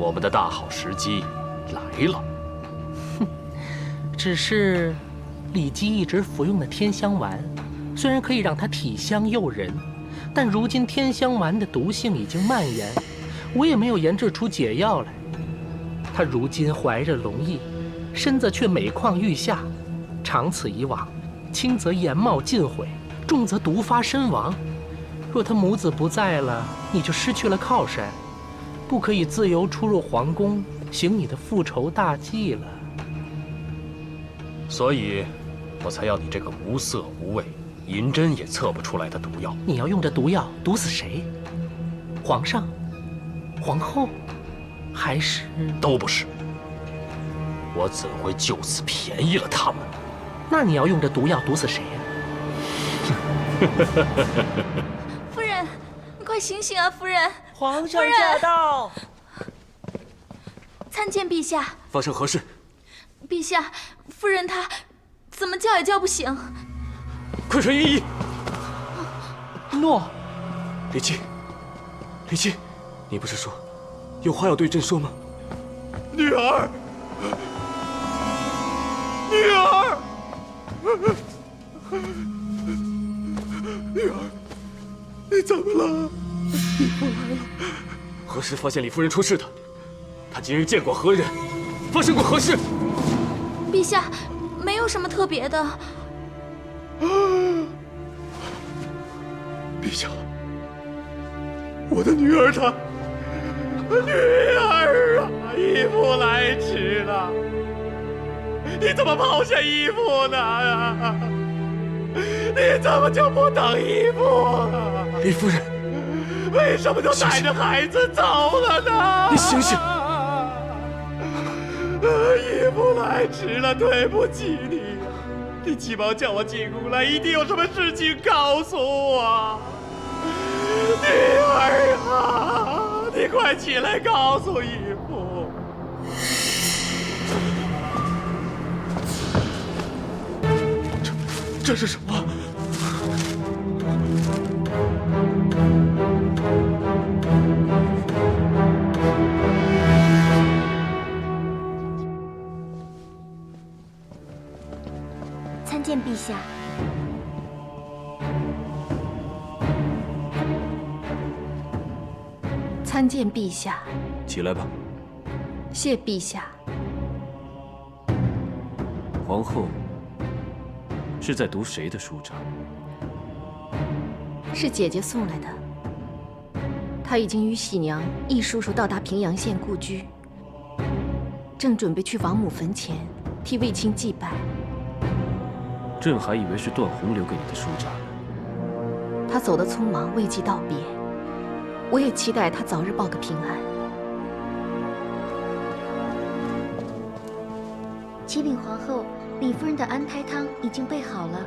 我们的大好时机来了。只是李姬一直服用的天香丸，虽然可以让他体香诱人，但如今天香丸的毒性已经蔓延，我也没有研制出解药来。他如今怀着龙翼，身子却每况愈下，长此以往，轻则颜貌尽毁，重则毒发身亡。若他母子不在了，你就失去了靠山，不可以自由出入皇宫，行你的复仇大计了。所以，我才要你这个无色无味、银针也测不出来的毒药。你要用这毒药毒死谁？皇上、皇后，还是……都不是。我怎会就此便宜了他们？那你要用这毒药毒死谁呀？夫人，你快醒醒啊！夫人，皇上驾到！参见陛下。发生何事？陛下，夫人她怎么叫也叫不醒。快传御医！诺，李姬，李姬，你不是说有话要对朕说吗？女儿，女儿，女儿，你怎么了？你不来了？何时发现李夫人出事的？她今日见过何人？发生过何事？陛下，没有什么特别的。陛下，我的女儿她，女儿啊，义父来迟了，你怎么抛下义父呢？你怎么就不等义父啊？李夫人，为什么就带着孩子走了呢？你醒醒！义父来迟了，对不起你。你急忙叫我进宫来，一定有什么事情告诉我。女儿啊，你快起来告诉义父。这是什么？参见陛下。参见陛下。起来吧。谢陛下。皇后是在读谁的书章？是姐姐送来的。她已经与喜娘、易叔叔到达平阳县故居，正准备去王母坟前替卫青祭拜。朕还以为是段宏留给你的书札呢。他走得匆忙，未及道别。我也期待他早日报个平安。启禀皇后，李夫人的安胎汤已经备好了。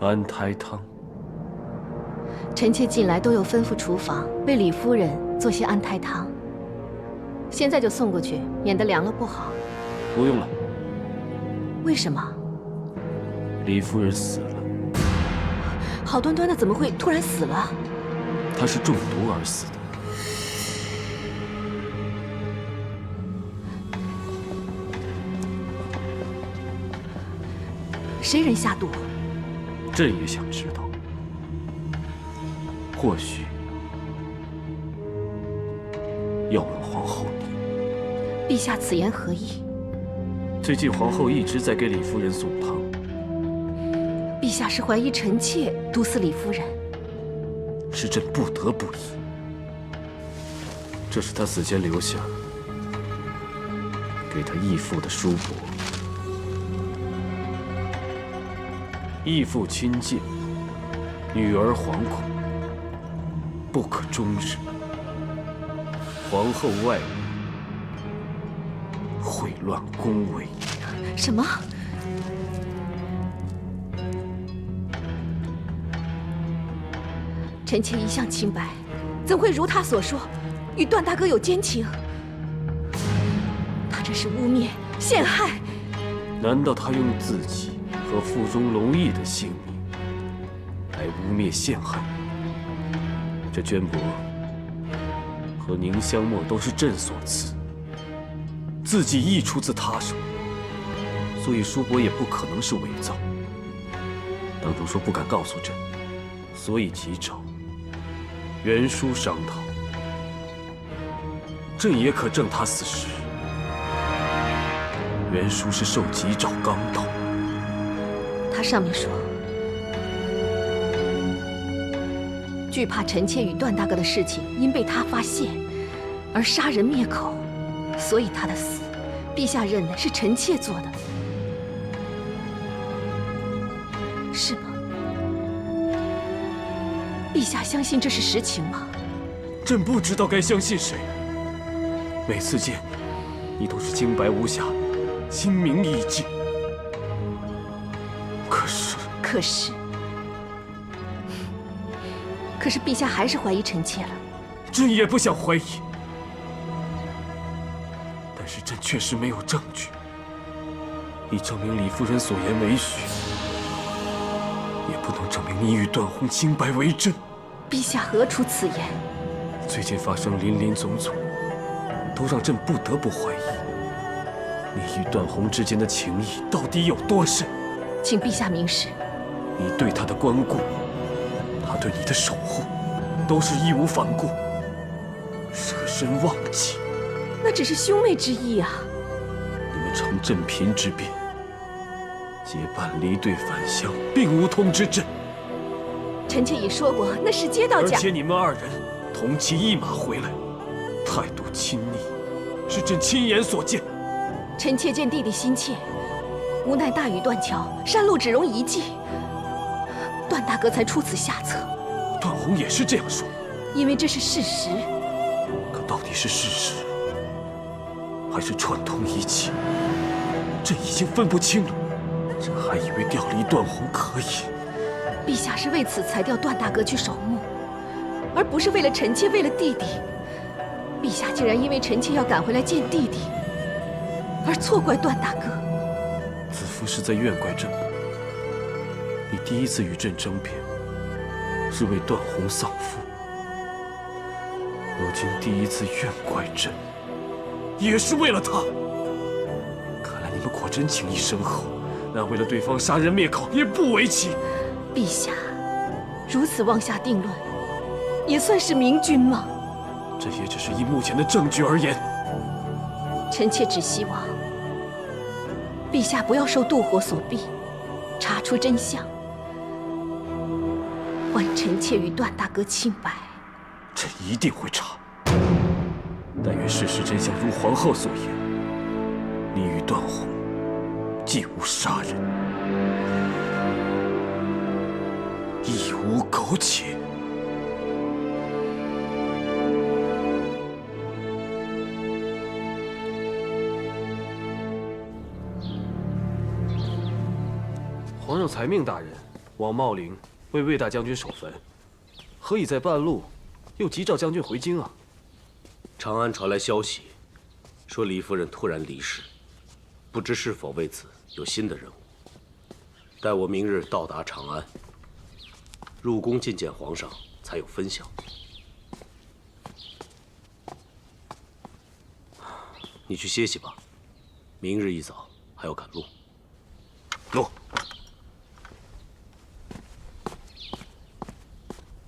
安胎汤。臣妾近来都有吩咐厨房为李夫人做些安胎汤，现在就送过去，免得凉了不好。不用了。为什么？李夫人死了。好端端的怎么会突然死了？她是中毒而死的。谁人下毒？朕也想知道。或许要问皇后你。陛下此言何意？最近皇后一直在给李夫人送汤。陛下是怀疑臣妾毒死李夫人？是朕不得不疑。这是她死前留下给她义父的书帛。义父亲近，女儿惶恐，不可终日。皇后外侮，毁乱宫闱。什么？臣妾一向清白，怎会如他所说，与段大哥有奸情？他这是污蔑、陷害。难道他用自己和腹中龙翼的性命来污蔑陷害？这绢帛和凝香墨都是朕所赐，字迹亦出自他手，所以叔伯也不可能是伪造。当初说不敢告诉朕，所以急召袁叔商讨，朕也可证他此事。袁叔是受急召刚到，他上面说，惧怕臣妾与段大哥的事情因被他发现而杀人灭口，所以他的死，陛下认为是臣妾做的，是吗？陛下相信这是实情吗？朕不知道该相信谁。每次见你，你都是清白无瑕，心明意净。可是陛下还是怀疑臣妾了。朕也不想怀疑，但是朕确实没有证据，以证明李夫人所言为虚，也不能证明你与段宏清白为真。陛下何出此言？最近发生林林总总，都让朕不得不怀疑，你与段宏之间的情谊到底有多深？请陛下明示。你对他的关顾，他对你的守护，都是义无反顾，舍身忘己。那只是兄妹之义啊！你们成朕嫔之变，结伴离队返乡，并无通知朕。臣妾也说过，那是街道家。而且你们二人同骑一马回来，态度亲昵，是朕亲眼所见。臣妾见弟弟心切，无奈大雨断桥，山路只容一骑，段大哥才出此下策。段宏也是这样说，因为这是事实。可到底是事实，还是串通一气，朕已经分不清了。朕还以为调离段宏可以。陛下是为此才调段大哥去守墓，而不是为了臣妾，为了弟弟。陛下竟然因为臣妾要赶回来见弟弟，而错怪段大哥。子夫是在怨怪朕吗？你第一次与朕争辩，是为段宏丧夫，如今第一次怨怪朕，也是为了他。看来你们果真情谊深厚，那为了对方杀人灭口也不为奇。陛下如此妄下定论，也算是明君吗？这也只是依目前的证据而言。臣妾只希望陛下不要受妒火所逼，查出真相，还臣妾与段大哥清白。朕一定会查，但愿事实真相如皇后所言，你与段宏既无杀人，亦无苟且。皇上裁命大人往茂陵为魏大将军守坟，何以在半路又急召将军回京啊？长安传来消息，说李夫人突然离世，不知是否为此有新的任务。待我明日到达长安，入宫觐见皇上，才有分晓。你去歇息吧，明日一早还要赶路。路。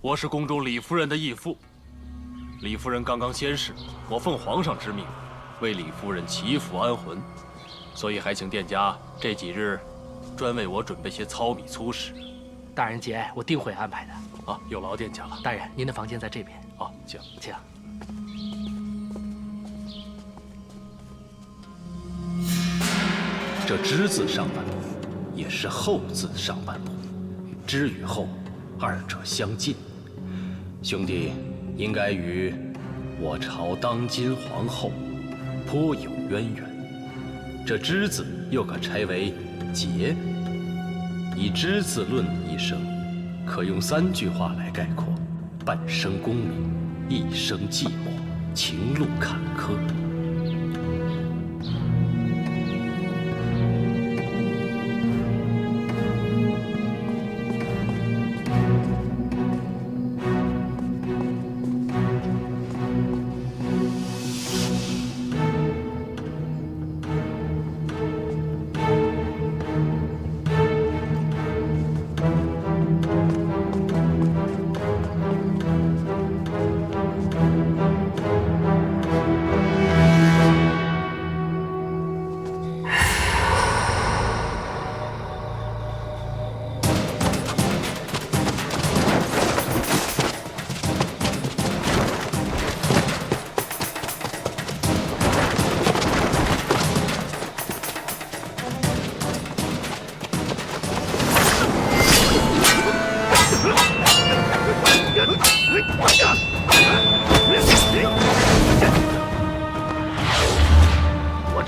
我是宫中李夫人的义父。李夫人刚刚仙逝，我奉皇上之命，为李夫人祈福安魂，所以还请店家这几日专为我准备些糙米粗食。大人节哀，我定会安排的。啊，有劳店家了。大人，您的房间在这边。啊，请。这之字上半部也是后字上半部，之与后二者相近。兄弟应该与我朝当今皇后颇有渊源。这之字又可拆为节，以之字论一生，可用3句话来概括：半生功名，一生寂寞，情路坎坷。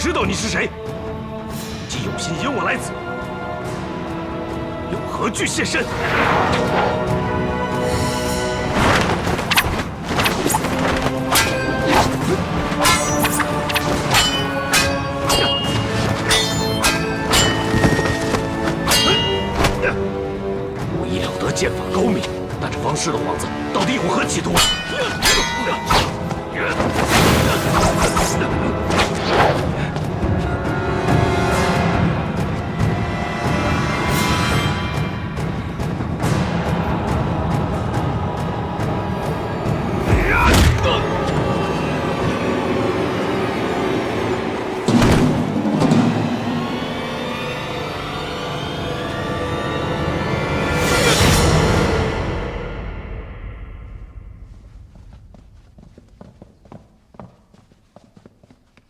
知道你是谁，既有心引我来此，又何惧现身？我已了得剑法高明，但这方氏的皇子到底有何企图？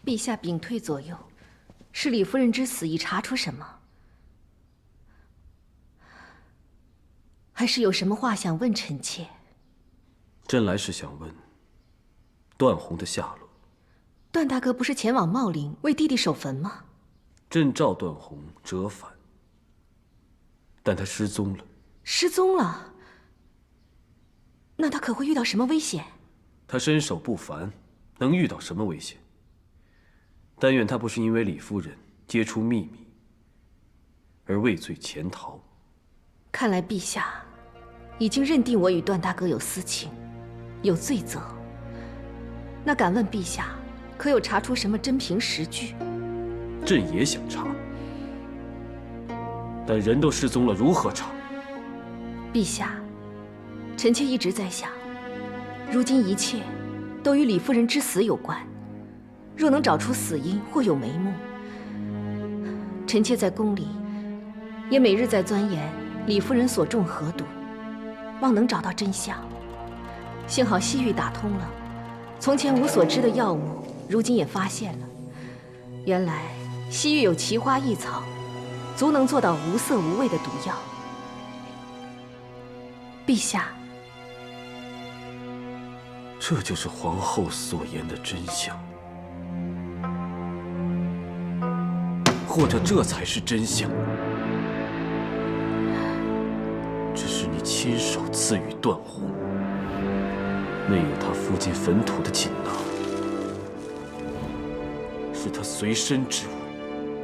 陛下屏退左右，是李夫人之死已查出什么？还是有什么话想问臣妾？朕来是想问段宏的下落。段大哥不是前往茂陵为弟弟守坟吗？朕召段宏折返，但他失踪了。失踪了？那他可会遇到什么危险？他身手不凡，能遇到什么危险？但愿他不是因为李夫人揭出秘密而畏罪潜逃。看来陛下已经认定我与段大哥有私情，有罪责。那敢问陛下，可有查出什么真凭实据？朕也想查，但人都失踪了，如何查？陛下，臣妾一直在想，如今一切都与李夫人之死有关。若能找出死因或有眉目，臣妾在宫里也每日在钻研李夫人所中何毒，望能找到真相。幸好西域打通了，从前无所知的药物，如今也发现了。原来西域有奇花异草，足能做到无色无味的毒药。陛下，这就是皇后所言的真相。或者这才是真相。这是你亲手赐予段宏，内有他附进坟土的锦囊，是他随身之物，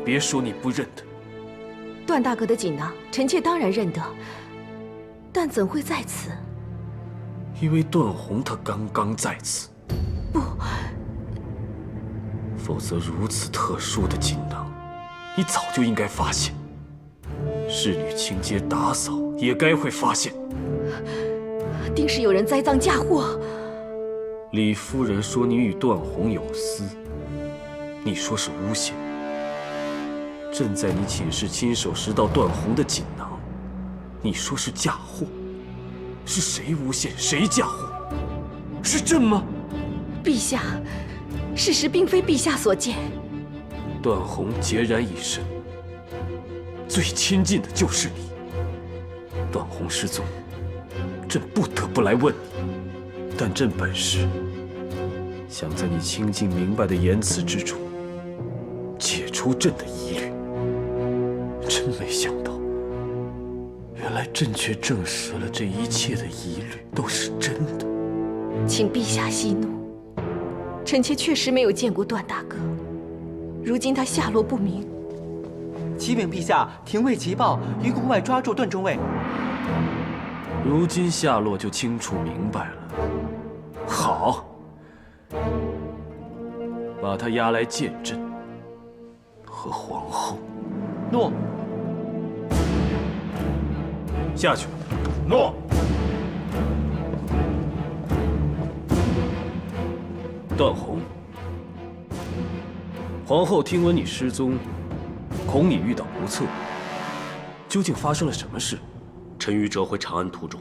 别说你不认得。段大哥的锦囊，臣妾当然认得，但怎会在此？因为段宏他刚刚在此。不，否则如此特殊的锦囊，你早就应该发现，侍女清洁打扫也该会发现。定是有人栽赃嫁祸。李夫人说你与段宏有私，你说是诬陷。朕在你寝室亲手拾到段宏的锦囊，你说是嫁祸。是谁诬陷谁嫁祸？是朕吗？陛下，事实并非陛下所见。段宏孑然一身，最亲近的就是你。段宏失踪，朕不得不来问你。但朕本是想在你清净明白的言辞之中解除朕的疑虑，真没想到，原来朕却证实了这一切的疑虑都是真的。请陛下息怒，臣妾确实没有见过段大哥，如今他下落不明。启禀陛下，廷尉急报，于宫外抓住段中尉。如今下落就清楚明白了。好，把他押来见朕和皇后。诺。下去。诺。段宏，皇后听闻你失踪，恐你遇到不测，究竟发生了什么事？臣于折回长安途中，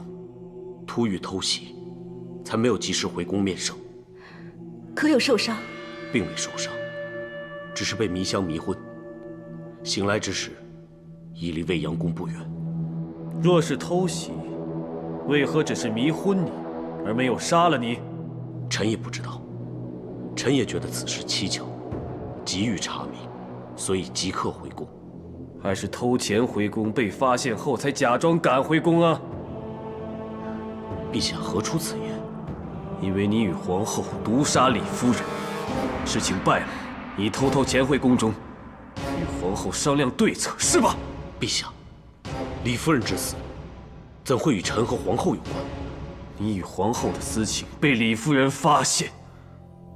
突遇偷袭，才没有及时回宫面圣。可有受伤？并未受伤，只是被迷香迷昏。醒来之时，已离未央宫不远。若是偷袭，为何只是迷昏你，而没有杀了你？臣也不知道，臣也觉得此事蹊跷。急于查明，所以即刻回宫。还是偷钱回宫，被发现后才假装赶回宫啊？陛下何出此言？因为你与皇后毒杀李夫人，事情败了，你偷偷潜回宫中，与皇后商量对策，是吧？陛下，李夫人之死，怎会与臣和皇后有关？你与皇后的私情被李夫人发现，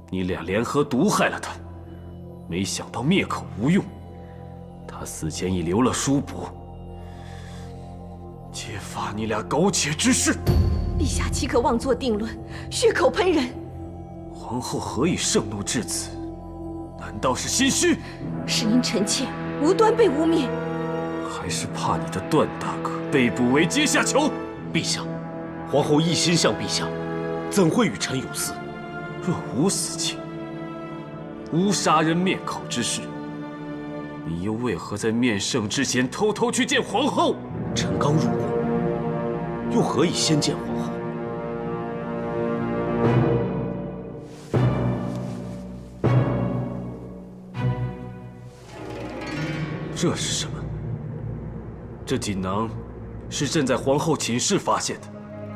你俩联合毒害了她，没想到灭口无用，她死前已留了书帛，揭发你俩苟且之事。陛下岂可妄作定论，血口喷人？皇后何以盛怒至此？难道是心虚？是因臣妾无端被污蔑，还是怕你的段大哥被捕为阶下囚？陛下，皇后一心向陛下，怎会与臣有私？若无私情，无杀人灭口之事，你又为何在面圣之前偷偷去见皇后？臣刚入宫，又何以先见皇后？这是什么？这锦囊是朕在皇后寝室发现的。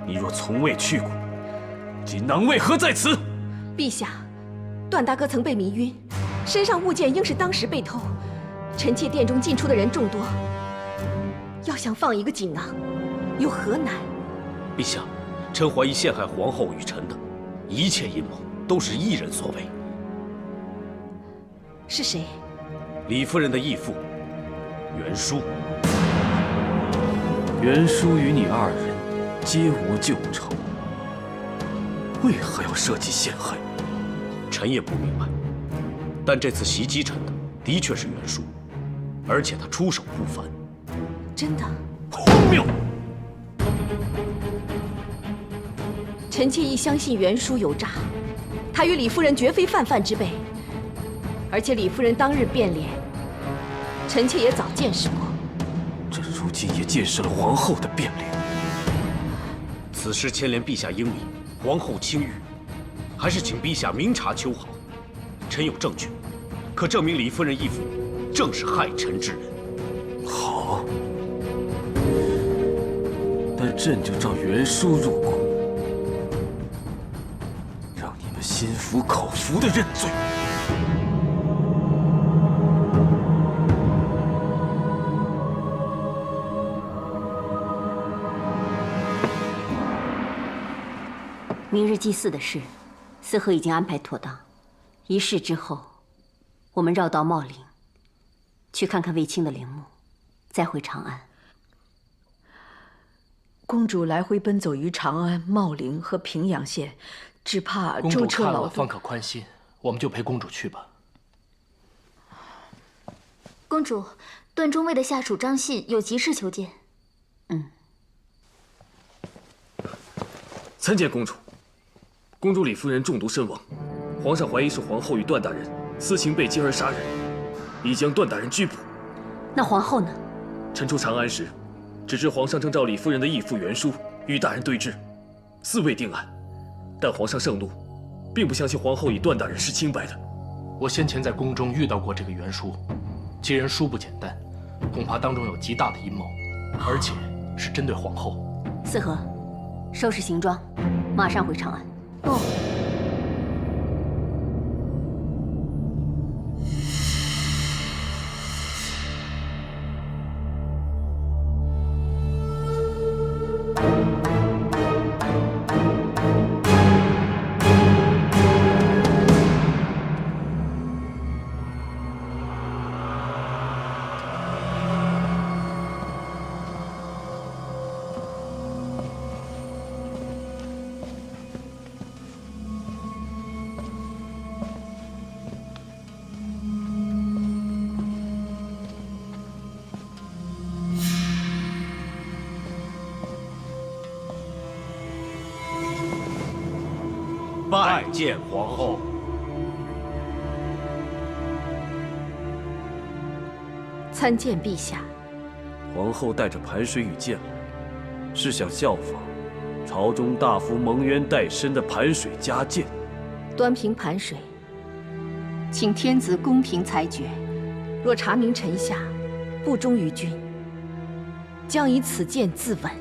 你若从未去过，锦囊为何在此？陛下，段大哥曾被迷晕，身上物件应是当时被偷。臣妾殿中进出的人众多，要想放一个锦囊，有何难？陛下，臣怀疑陷害皇后与臣的一切阴谋都是一人所为。是谁？李夫人的义父袁叔。袁叔与你二人皆无旧仇，为何要设计陷害？臣也不明白。但这次袭击臣的的确是袁术，而且他出手不凡。真的？荒谬！臣妾亦相信袁叔有诈，他与李夫人绝非泛泛之辈。而且李夫人当日变脸，臣妾也早见识过。朕如今也见识了皇后的变脸。此事牵连陛下英明，皇后清誉，还是请陛下明察秋毫。臣有证据，可证明李夫人义父正是害臣之人。好，那朕就召袁叔入宫，让你们心服口服的认罪。明日祭祀的事，司河已经安排妥当。仪式之后，我们绕道茂陵，去看看卫青的陵墓，再回长安。公主来回奔走于长安、茂陵和平阳县，只怕公主舟车劳顿。看了方可宽心，我们就陪公主去吧。公主，段中尉的下属张信有急事求见。参见公主。公主李夫人中毒身亡，皇上怀疑是皇后与段大人私情被奸而杀人，已将段大人拘捕。那皇后呢？臣出长安时，只知皇上正召李夫人的义父袁叔与大人对质，似未定案。但皇上盛怒，并不相信皇后与段大人是清白的。我先前在宫中遇到过这个袁叔，其人殊不简单，恐怕当中有极大的阴谋，而且是针对皇后。司河，收拾行装，马上回长安。哦。拜见皇后。参见陛下。皇后带着盘水与剑来，是想效仿朝中大夫蒙冤在身的盘水加剑。端平盘水，请天子公平裁决。若查明臣下不忠于君，将以此剑自刎。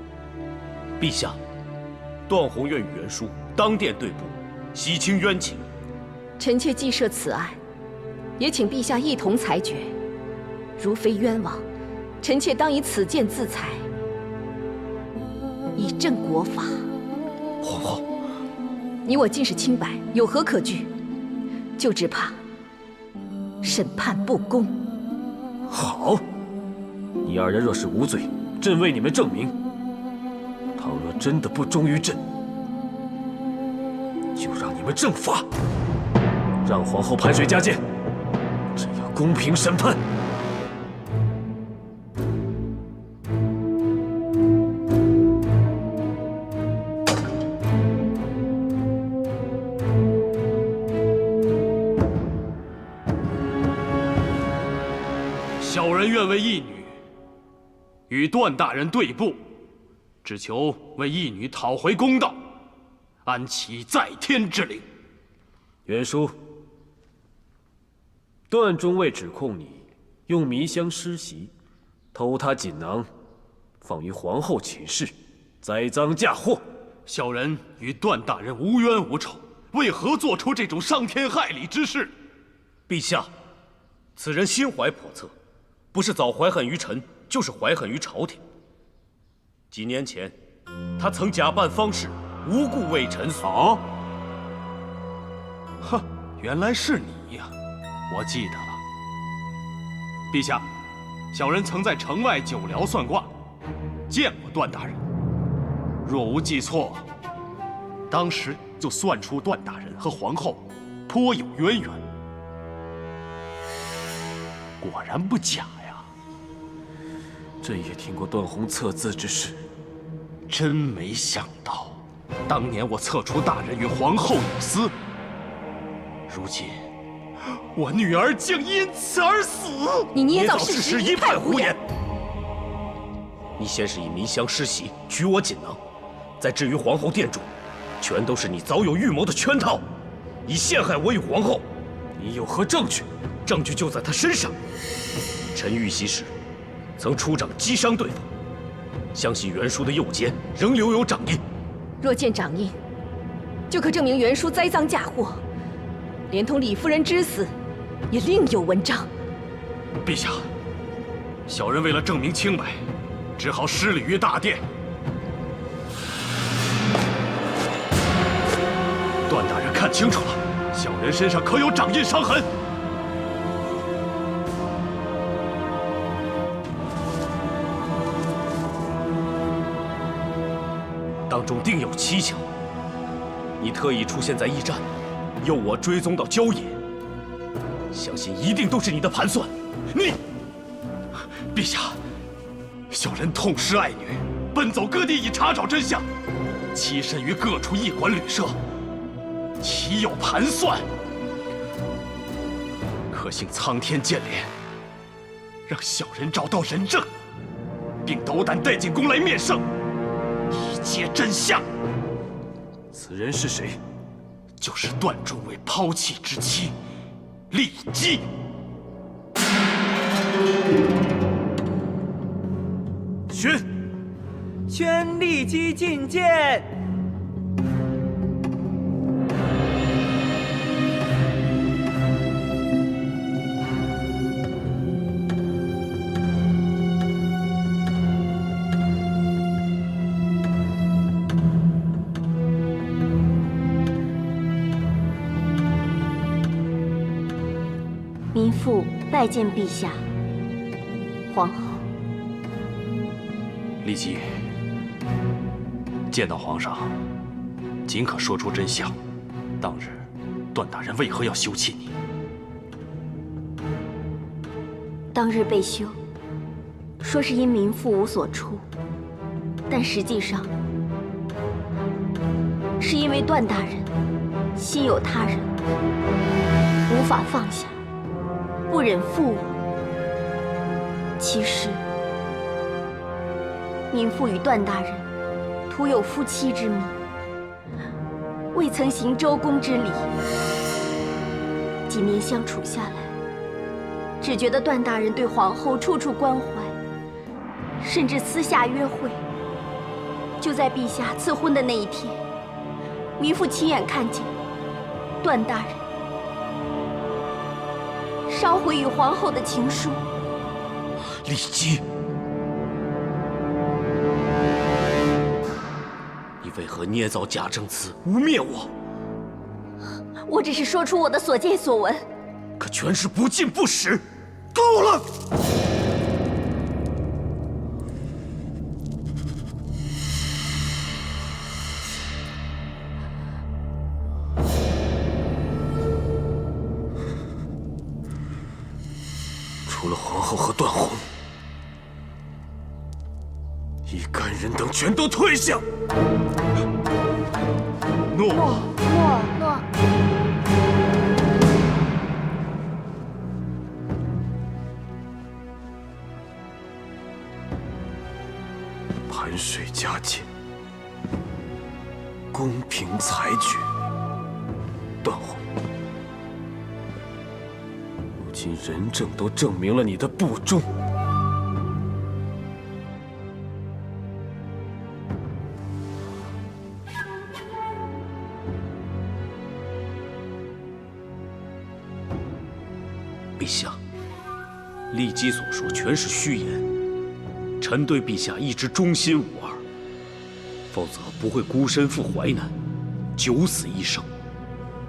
陛下，段宏愿与袁术当殿对簿，洗清冤情。臣妾既涉此案，也请陛下一同裁决。如非冤枉，臣妾当以此剑自裁，以正国法。皇后，你我尽是清白，有何可惧？就只怕审判不公。好，你二人若是无罪，朕为你们证明。倘若真的不忠于朕，就让你们正法，让皇后盘水加监，朕要公平审判。小人愿为义女与段大人对簿，只求为义女讨回公道，安其在天之灵。袁叔，段中尉指控你用迷香施袭，偷他锦囊，放于皇后寝室，栽赃嫁祸。小人与段大人无冤无仇，为何做出这种伤天害理之事？陛下，此人心怀叵测，不是早怀恨于臣，就是怀恨于朝廷。几年前，他曾假扮方士，无故为臣所。哦，哼，原来是你呀！我记得了。陛下，小人曾在城外酒寮算卦，见过段大人。若无记错，当时就算出段大人和皇后颇有渊源。果然不假呀！朕也听过段宏测字之事，真没想到，当年我测出大人与皇后有私，如今我女儿竟因此而死。你捏造事实，一派胡言！你先是以迷香施袭，取我锦囊，再至于皇后殿中，全都是你早有预谋的圈套，以陷害我与皇后。你有何证据？证据就在他身上。臣遇袭时，曾出掌击伤对方，相信袁叔的右肩仍留有掌印。若见掌印，就可证明袁叔栽赃嫁祸，连同李夫人之死，也另有文章。陛下，小人为了证明清白，只好失礼于大殿。段大人看清楚了，小人身上可有掌印伤痕？当中定有蹊跷。你特意出现在驿站，诱我追踪到郊野，相信一定都是你的盘算。你，陛下，小人痛失爱女，奔走各地以查找真相，栖身于各处驿馆旅社，岂有盘算？可幸苍天见怜，让小人找到人证，并斗胆带进宫来面圣，一揭真相。此人是谁？就是段中尉抛弃之妻，骊姬。宣骊姬觐见。民妇拜见陛下。皇后。骊姬，见到皇上，尽可说出真相。当日，段大人为何要休弃你？当日被休，说是因民妇无所出，但实际上是因为段大人心有他人，无法放下，不忍负我。其实，民妇与段大人徒有夫妻之命，未曾行周公之礼。几年相处下来，只觉得段大人对皇后处处关怀，甚至私下约会。就在陛下赐婚的那一天，糜父亲眼看见段大人烧毁与皇后的情书。李姬，你为何捏造假证词，污蔑我？我只是说出我的所见所闻，可全是不尽不实。够了！除了皇后和段宏，一干人等全都退下。诺。盘水加减，公平裁决。段宏，如今人证都证明了你的不忠。陛下，骊姬所说全是虚言。臣对陛下一直忠心无二，否则不会孤身赴淮南，九死一生，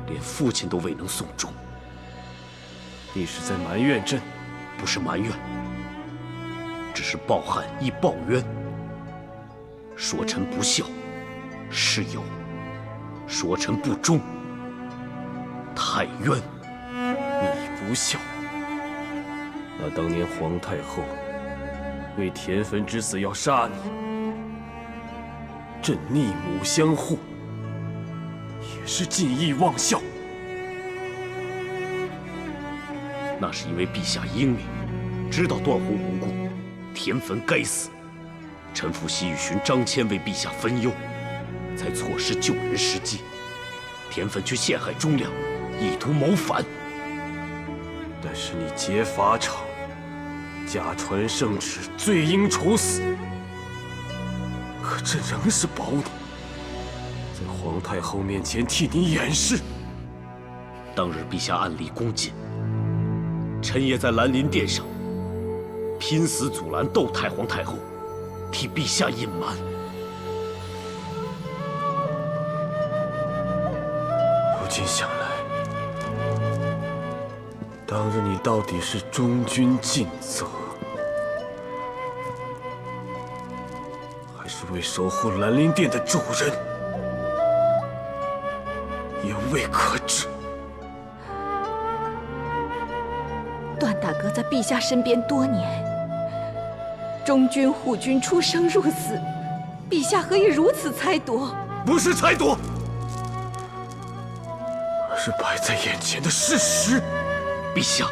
连父亲都未能送终。你是在埋怨朕？不是埋怨，只是报汉亦报冤。说臣不孝，是有；说臣不忠，太冤。你不孝，那当年皇太后为田汾之死要杀你，朕逆母相护，也是尽义忘孝。那是因为陛下英明，知道段宏无辜，田汾该死。臣父西域寻张骞为陛下分忧，才错失救人时机。田汾却陷害忠良，意图谋反。但是你劫法场，假传圣旨，罪应处死。可朕仍是保你，在皇太后面前替你掩饰。当日陛下暗立宫禁，臣也在兰陵殿上拼死阻拦窦太皇太后，替陛下隐瞒。如今想来，当日你到底是忠君尽责，还是为守护兰陵殿的主人，也未可知。段大哥在陛下身边多年，忠君护君，出生入死，陛下何以如此猜夺？不是猜夺，而是摆在眼前的事实。陛下，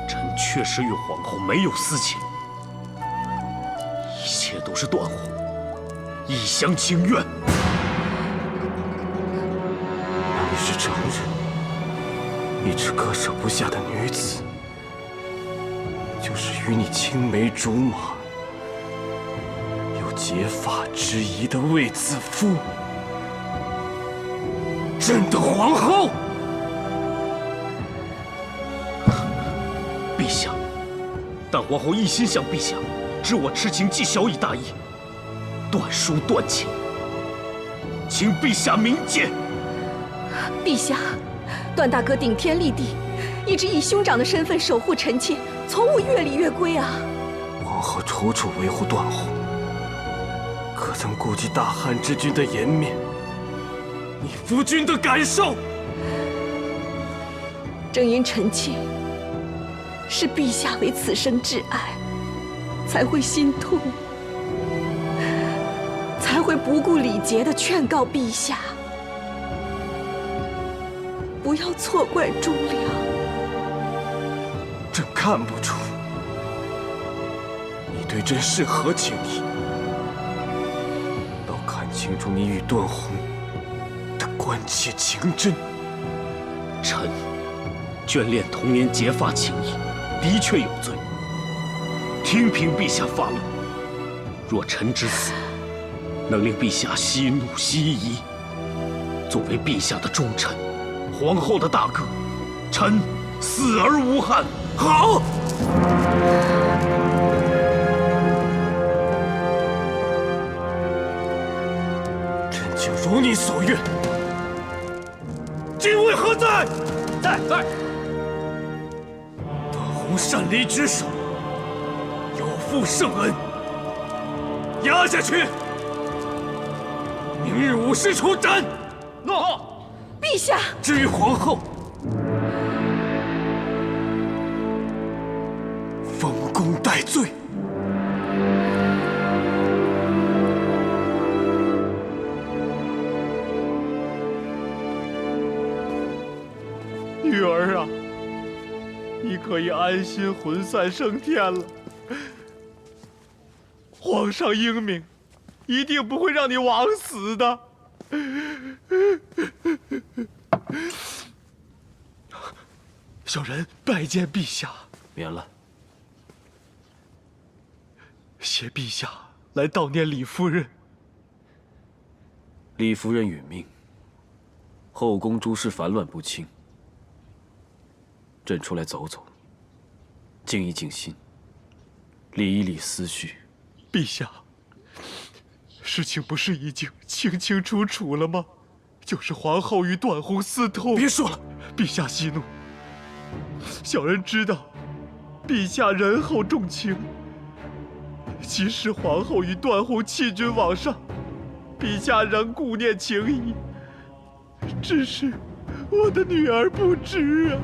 臣确实与皇后没有私情，一切都是段宏一厢情愿。你是承认，一直割舍不下的女子，就是与你青梅竹马、有结发之谊的卫子夫，朕的皇后。陛下，但皇后一心向陛下，知我痴情既小以大义，断书断情，请陛下明鉴。陛下，段大哥顶天立地，一直以兄长的身份守护臣妾，从无越礼越规啊！皇后处处维护段宏，可曾顾及大汉之君的颜面，你夫君的感受？正因臣妾视陛下为此生挚爱，才会心痛，才会不顾礼节地劝告陛下，不要错怪忠良。朕看不出你对朕是何情谊，倒看清楚你与段宏的关切情真。臣眷恋童年结发情谊，的确有罪。听凭陛下发落。若臣之死能令陛下息怒息疑，作为陛下的忠臣，皇后的大哥，臣死而无憾。好。臣就如你所愿。禁卫何在？在。段宏擅离职守，有负圣恩，押下去。明日午时处斩。诺。陛下。至于皇后，封功戴罪。女儿啊，你可以安心魂散升天了。皇上英明，一定不会让你枉死的。小人拜见陛下。免了。谢陛下来悼念李夫人。李夫人殒命，后宫诸事烦乱不清。朕出来走走，静一静心，理一理思绪。陛下，事情不是已经清清楚楚了吗？就是皇后与段宏私通。别说了，陛下息怒。小人知道，陛下仁厚重情。即使皇后与段宏弃君罔上，陛下仍顾念情谊。只是我的女儿不知啊。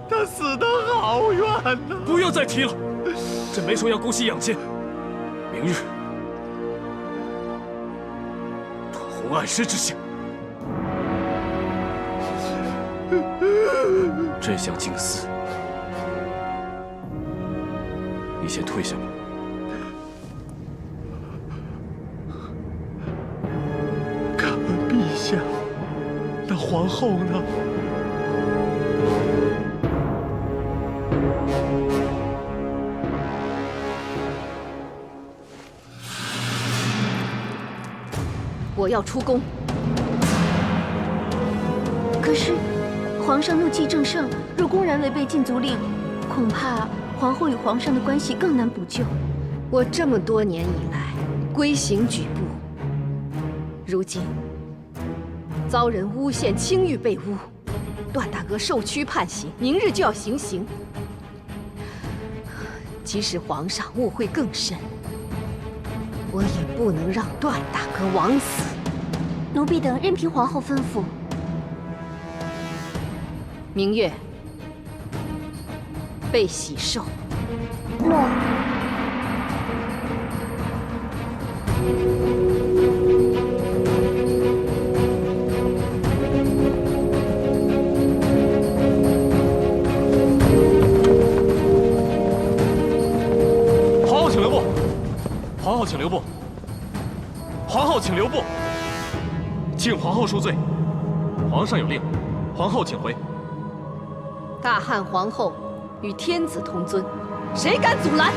他死得好冤呐！不要再提了，朕没说要姑息养奸。明日，段宏按时执行。朕想静思，你先退下吧。感恩陛下。那皇后呢？我要出宫。可是，皇上怒气正盛，若公然违背禁足令，恐怕皇后与皇上的关系更难补救。我这么多年以来规行矩步，如今遭人诬陷清誉被诬，段大哥受屈判刑，明日就要行刑。即使皇上误会更深，我也不能让段大哥枉死。奴婢等任凭皇后吩咐。明月，备喜寿。诺。皇后请留步。皇后请留步。皇后请留步。请皇后恕罪。皇上有令，皇后请回。大汉皇后与天子同尊，谁敢阻拦？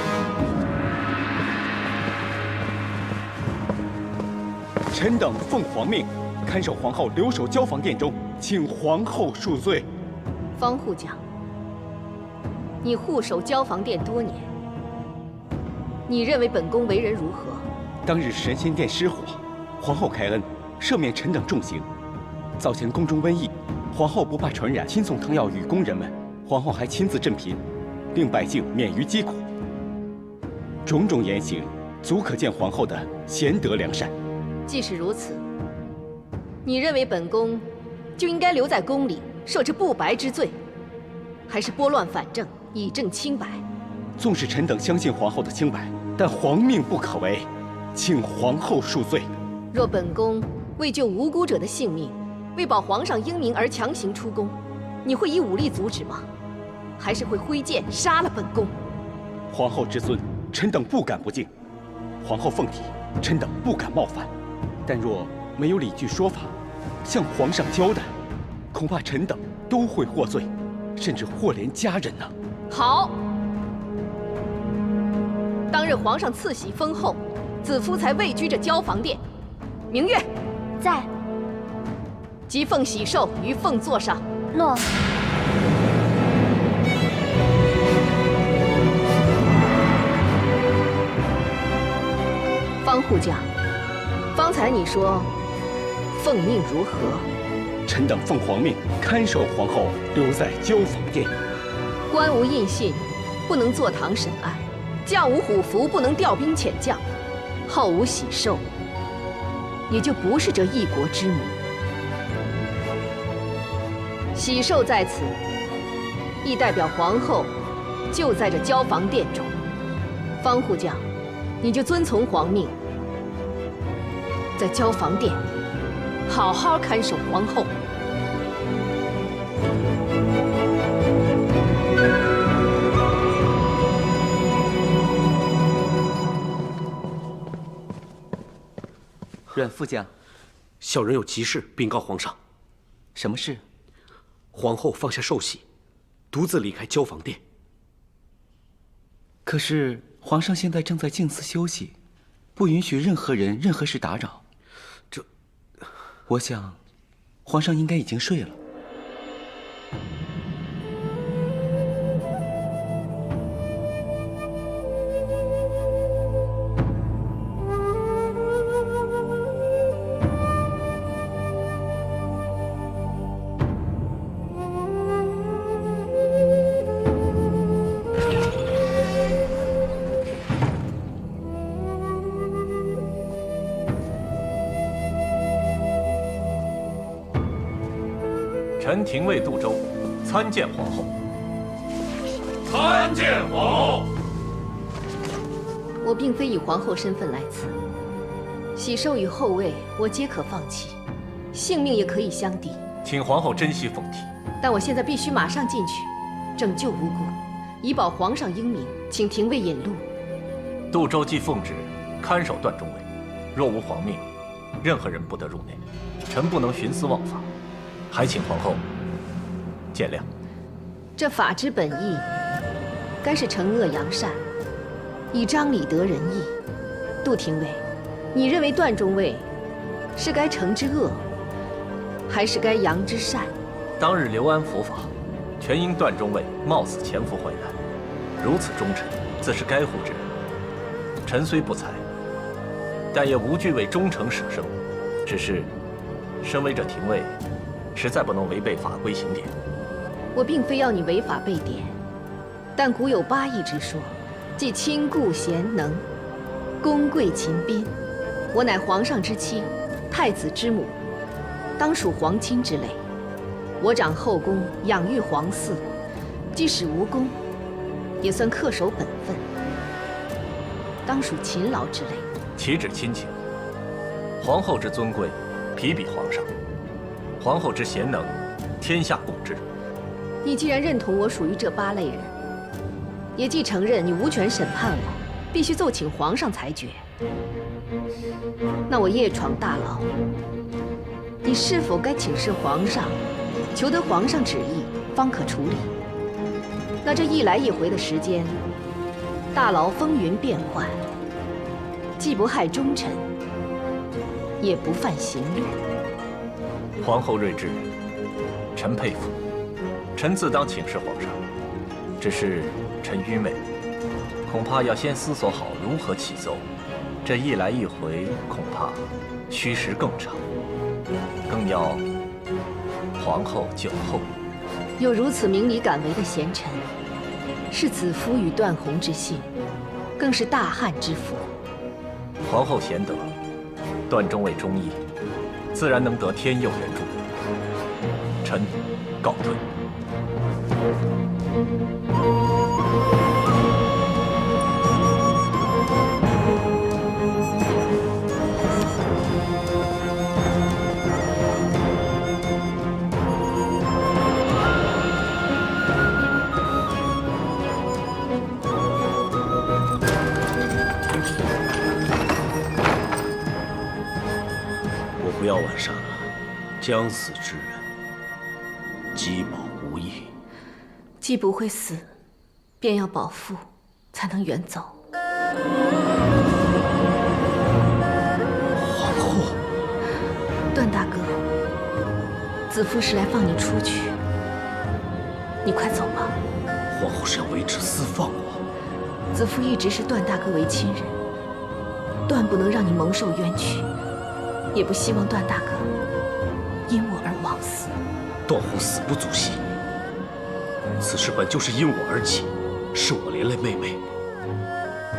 臣等奉皇命，看守皇后留守交房殿中，请皇后恕罪。方护将，你护守交房殿多年，你认为本宫为人如何？当日神仙殿失火，皇后开恩，赦免臣等重刑。早前宫中瘟疫，皇后不怕传染，亲送汤药与宫人们。皇后还亲自赈贫，令百姓免于疾苦。种种言行，足可见皇后的贤德良善。既是如此，你认为本宫就应该留在宫里受这不白之罪，还是拨乱反正，以正清白？纵使臣等相信皇后的清白，但皇命不可违，请皇后恕罪。若本宫为救无辜者的性命，为保皇上英明而强行出宫，你会以武力阻止吗？还是会挥剑杀了本宫？皇后之尊，臣等不敢不敬；皇后奉体，臣等不敢冒犯。但若没有理据说法，向皇上交代，恐怕臣等都会获罪，甚至祸连家人呢。好，当日皇上赐喜封后，子夫才位居这交房殿。明月，在。即奉喜寿于凤座上。诺。方护将，方才你说奉命如何？臣等奉皇命看守皇后留在交房殿。官无印信，不能坐堂审案；将无虎符，不能调兵遣将；号无喜寿，也就不是这一国之母。喜寿在此，亦代表皇后就在这交房殿中。方护将，你就遵从皇命，在交房殿好好看守皇后。阮副将，小人有急事禀告皇上。什么事？皇后放下寿喜，独自离开交房殿。可是皇上现在正在静思休息，不允许任何人任何事打扰。我想，皇上应该已经睡了。臣廷尉杜周，参见皇后。参见皇后。我并非以皇后身份来此，喜寿与后位我皆可放弃，性命也可以相抵。请皇后珍惜凤体。但我现在必须马上进去，拯救无辜，以保皇上英明。请廷尉引路。杜周既奉旨看守段中尉，若无皇命，任何人不得入内。臣不能徇私枉法。还请皇后见谅。这法之本意，该是惩恶扬善，以彰理得人意。杜廷尉，你认为段中尉是该惩之恶，还是该扬之善？当日刘安伏法，全因段中尉冒死潜伏淮南，如此忠臣，自是该护之人。臣虽不才，但也无惧为忠诚舍生。只是，身为这廷尉，实在不能违背法规刑典。我并非要你违法背典，但古有八义之说，即亲故贤能，恭贵勤宾。我乃皇上之妻，太子之母，当属皇亲之类。我长后宫，养育皇嗣，即使无功，也算恪守本分，当属勤劳之类。岂止亲情？皇后之尊贵，匹比皇上；皇后之贤能，天下共知。你既然认同我属于这八类人，也即承认你无权审判我，必须奏请皇上裁决。那我夜闯大牢，你是否该请示皇上，求得皇上旨意，方可处理？那这一来一回的时间，大牢风云变幻，既不害忠臣，也不犯刑律。皇后睿智，臣佩服。臣自当请示皇上，只是臣愚昧，恐怕要先思索好如何起奏。这一来一回，恐怕需时更长，更要皇后久候。有如此明理敢为的贤臣，是子夫与段宏之幸，更是大汉之福。皇后贤德，段中尉忠义，自然能得天佑援助。臣告退。我不要晚杀将死之人。鸡毛无益。既不会死，便要保父，才能远走。皇后，段大哥，子父是来放你出去，你快走吧。皇后是要为之私放我？子父一直视段大哥为亲人，断不能让你蒙受冤屈，也不希望段大哥因我而枉死。段宏死不足惜，此事本就是因我而起，是我连累妹妹。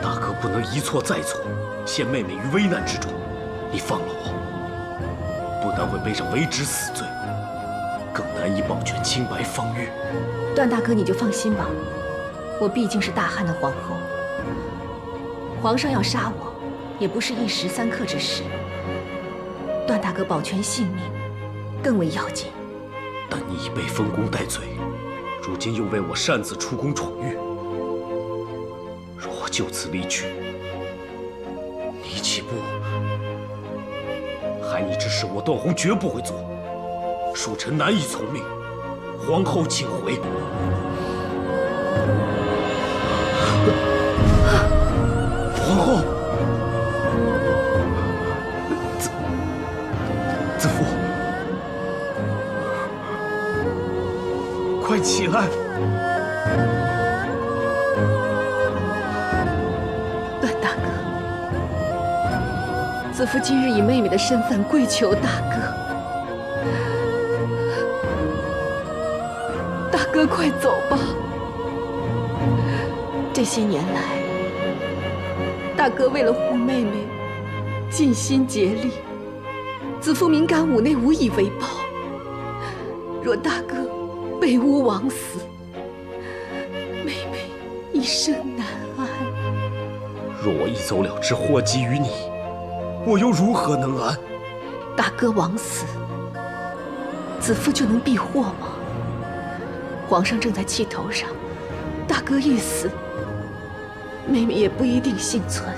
大哥不能一错再错，陷妹妹于危难之中。你放了我，不但会背上为之死罪，更难以保全清白芳玉。段大哥，你就放心吧，我毕竟是大汉的皇后，皇上要杀我，也不是一时三刻之事。段大哥保全性命更为要紧。但你已被封功戴罪，如今又为我擅自出宫闯狱，若我就此离去，你岂不害你之事？我段宏绝不会做。恕臣难以从命，皇后请回。皇后，子父，快起来！段大哥，子父今日以妹妹的身份跪求大哥，大哥快走吧。这些年来，大哥为了护妹妹，尽心竭力，子父敏感五内无以为报。若大哥被诬枉死，妹妹一生难安。若我一走了之，祸及于你，我又如何能安？大哥枉死，子父就能避祸吗？皇上正在气头上，大哥一死，妹妹也不一定幸存。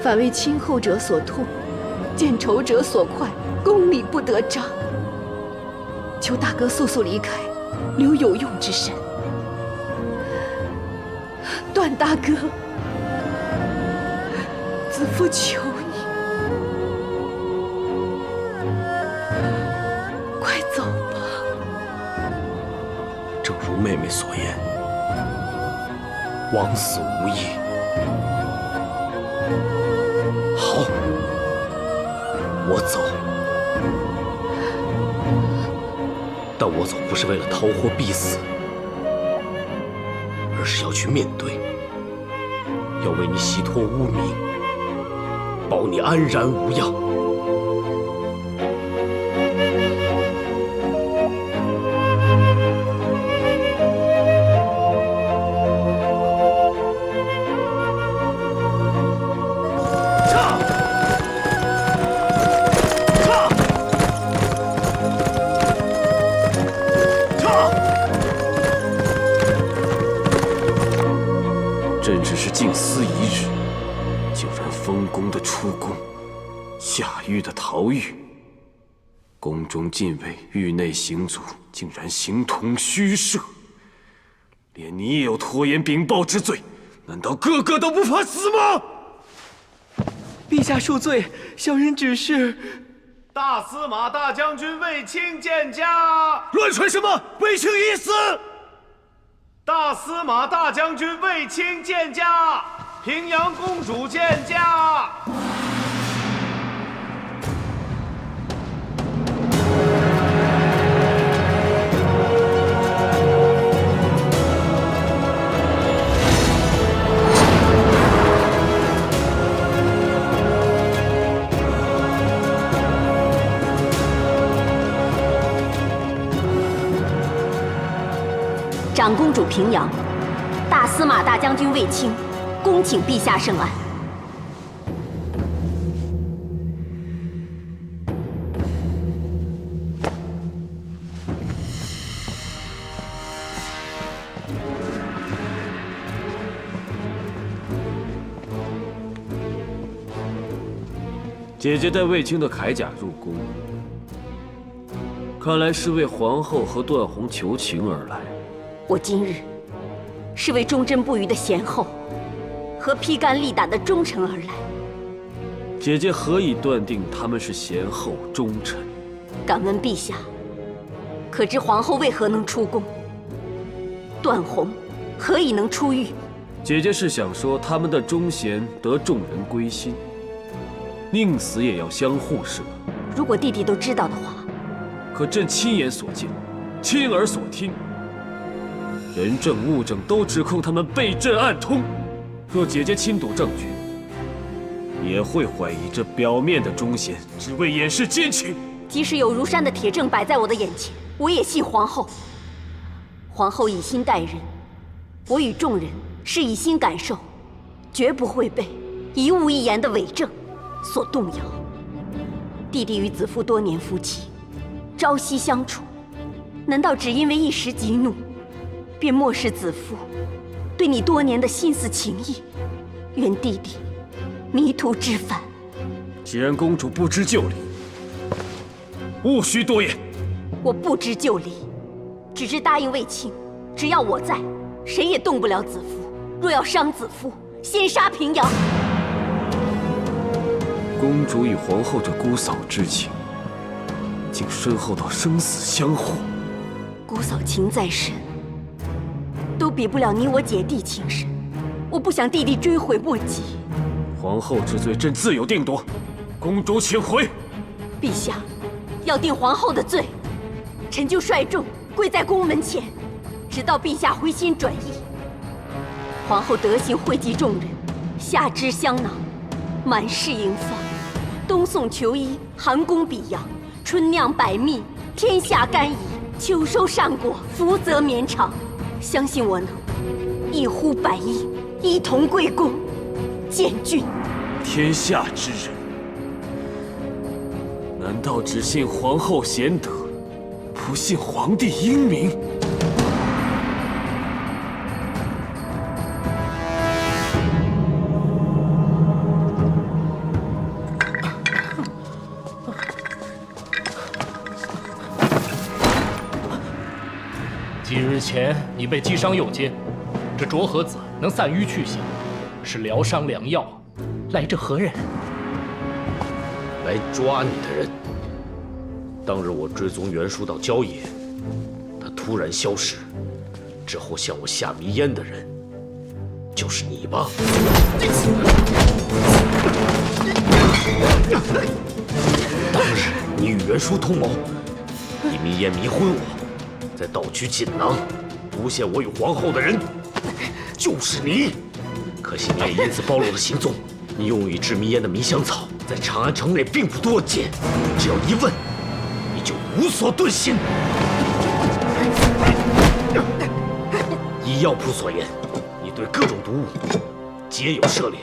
反为亲厚者所痛，见仇者所快，公理不得彰。求大哥速速离开，留有用之身。段大哥，子父求你，快走吧。正如妹妹所言，枉死无益。好，我走。但我走不是为了逃祸避死，而是要去面对，要为你洗脱污名，保你安然无恙。朕只是静思一日，竟然封宫的出宫，下狱的逃狱，宫中禁卫、狱内行卒竟然形同虚设，连你也有拖延禀报之罪，难道个个都不怕死吗？陛下恕罪，小人只是……大司马大将军卫青见驾！乱传什么？卫青已死！大司马大将军卫青见驾！平阳公主见驾！长公主平阳，大司马大将军卫青，恭请陛下圣安。姐姐带卫青的铠甲入宫，看来是为皇后和段宏求情而来。我今日是为忠贞不渝的贤后和披肝沥胆的忠臣而来。姐姐何以断定他们是贤后忠臣？敢问陛下，可知皇后为何能出宫？段宏何以能出狱？姐姐是想说他们的忠贤得众人归心，宁死也要相护，是吗？如果弟弟都知道的话，可朕亲眼所见，亲耳所听，人证物证都指控他们背朕暗通。若姐姐亲睹证据，也会怀疑这表面的忠贤只为掩饰奸情。即使有如山的铁证摆在我的眼前，我也信皇后。皇后以心待人，我与众人是以心感受，绝不会被一物一言的伪证所动摇。弟弟与子夫多年夫妻，朝夕相处，难道只因为一时激怒，便漠视子夫对你多年的心思情谊？愿弟弟迷途知返。既然公主不知就里，勿需多言。我不知就里，只是答应卫青，只要我在，谁也动不了子夫。若要伤子夫，先杀平阳。公主与皇后这姑嫂之情，竟深厚到生死相护。姑嫂情再深，都比不了你我姐弟情深。我不想弟弟追悔莫及。皇后之罪，朕自有定夺。公主请回。陛下，要定皇后的罪，臣就率众跪在宫门前，直到陛下回心转意。皇后德行惠及众人，夏之香囊，满室迎放；冬送裘衣，寒宫比阳；春酿百蜜，天下甘饴；秋收善果，福泽绵长。相信我能一呼百应，一同归宫，见君。天下之人，难道只信皇后贤德，不信皇帝英明？几日前你被击伤右肩，这浊河子能散瘀去邪，是疗伤良药。来者何人？来抓你的人。当日我追踪袁术到郊野，他突然消失，之后向我下迷烟的人，就是你吧？当日你与袁术通谋，以迷烟迷昏我，再盗取锦囊，诬陷我与皇后的人，就是你。可惜你也因此暴露了行踪。你用以制迷烟的迷香草，在长安城内并不多见，只要一问，你就无所遁形。依药铺所言，你对各种毒物皆有涉猎。